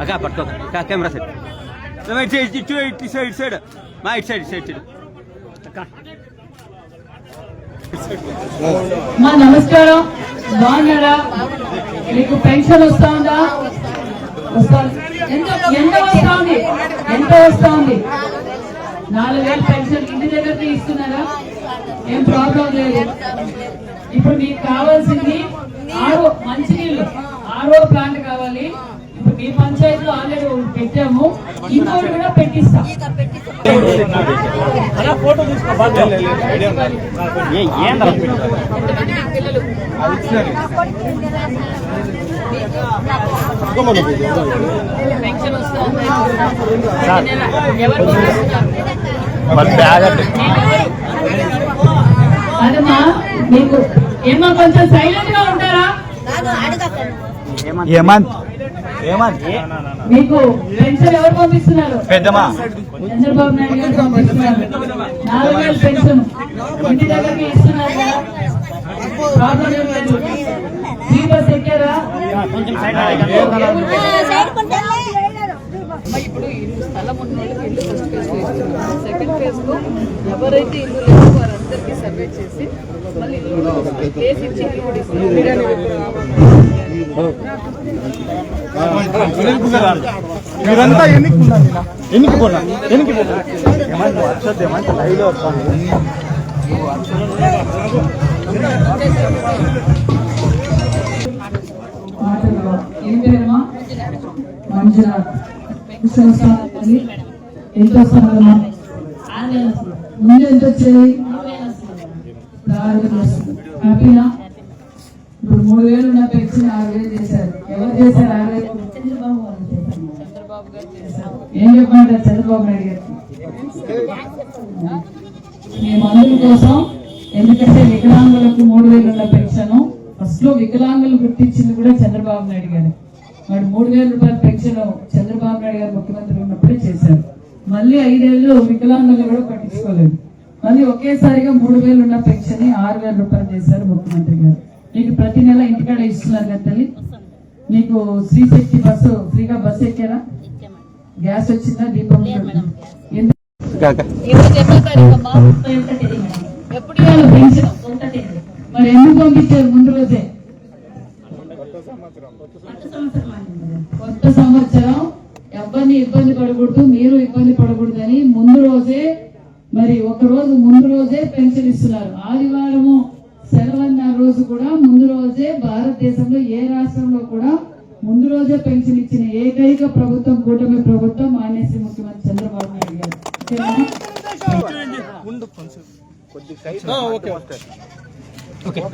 అక్క పట్టుకో camera set ఇటు సైడ్ మా ఇటు సైడ్ మా నమస్కారం. బాగున్నారా? మీకు పెన్షన్ వస్తా ఉందా? ఎంత వస్తా ఉంది? 4,000 పెన్షన్ ఇంటి దగ్గరనే ఇస్తున్నారా? ఏం ప్రాబ్లం లేదు. ఇప్పుడు మీకు కావాల్సింది మంచినీళ్ళు ఆరో ప్లాంట్ కావాలి. ఇప్పుడు మీ పంచాయతీలో ఆల్రెడీ పెట్టాము, ఇంకోటి కూడా పెట్టిస్తాం. అదమ్మా మీకు ఏమో కొంచెం సైలెంట్ గా ఉంటారా? మీకు పెన్షన్ ఎవరు పంపిస్తున్నారు? చంద్రబాబు నాయుడు గారు పంపిస్తున్నారు. 4,000 పెన్షన్ ఇంటి దగ్గరికి ఇస్తున్నారు కదా, ప్రాబ్లం ఏం లేదు. ఫ్రీ బస్ ఎక్కారా? ఇప్పుడు ఇల్లు స్థలం ఉన్న వాళ్ళకి ఇల్లు ఫస్ట్ ఫేజ్ లో ఇస్తున్నారు. సెకండ్ ఫేజ్ లో ఎవరైతే ఇల్లు లేదో వారందరికీ సర్వే చేసి మళ్ళీ ఇల్లు ప్లేస్ ఇచ్చి ఇల్లు కూడా ఇస్తున్నారు. మీరంతా ఎన్నికి ఏం పేరమ్మా? మంజునాథ్. ఎంత వస్తుందమ్మా? ముందు ఎంత వచ్చేది? హ్యాపీనా? ఇప్పుడు 3,000 ఉన్న పెన్షన్ 6,000 చేశారు. ఎవరు చేశారు? 6,000 ఏం చెప్పమంటారు చంద్రబాబు నాయుడు గారికి? మీ మందుల కోసం, ఎందుకంటే వికలాంగులకు 3,000 ఉన్న పెన్షన్ ఫస్ట్ లో వికలాంగులు గుర్తించింది కూడా చంద్రబాబు నాయుడు గారు. వాడు 3,000 రూపాయల పెన్షన్ చంద్రబాబు నాయుడు గారు ముఖ్యమంత్రి ఉన్నప్పుడే చేశారు. మళ్ళీ 5 ఏళ్ళు వికలాంగులు కూడా పట్టించుకోలేదు. మళ్ళీ ఒకేసారిగా 3,000 ఉన్న పెన్షన్ 6,000 రూపాయలు చేశారు ముఖ్యమంత్రి గారు. మీకు ప్రతి నెల ఇంటికాడ ఇస్తున్నారు కదా తల్లి. మీకు శ్రీశక్తి బస్సు ఫ్రీగా బస్సు ఎక్కారా? గ్యాస్ వచ్చిందా? దీపం ఎప్పుడు పెన్షన్ మరి ఎందుకు పంపించారు ముందు రోజే? కొత్త సంవత్సరం ఎవరిని ఇబ్బంది పడకూడదు, మీరు ఇబ్బంది పడకూడదు అని ముందు రోజే, మరి ఒక రోజు ముందు రోజే పెన్షన్ ఇస్తున్నారు. ఆదివారము సెలవన్న రోజు కూడా ముందు రోజే భారతదేశంలో ఏ రాష్ట్రంలో కూడా ముందు రోజే పెన్షన్ ఇచ్చిన ఏకైక ప్రభుత్వం కూటమి ప్రభుత్వం మాన్యశ్రీ ముఖ్యమంత్రి చంద్రబాబు నాయుడు గారు.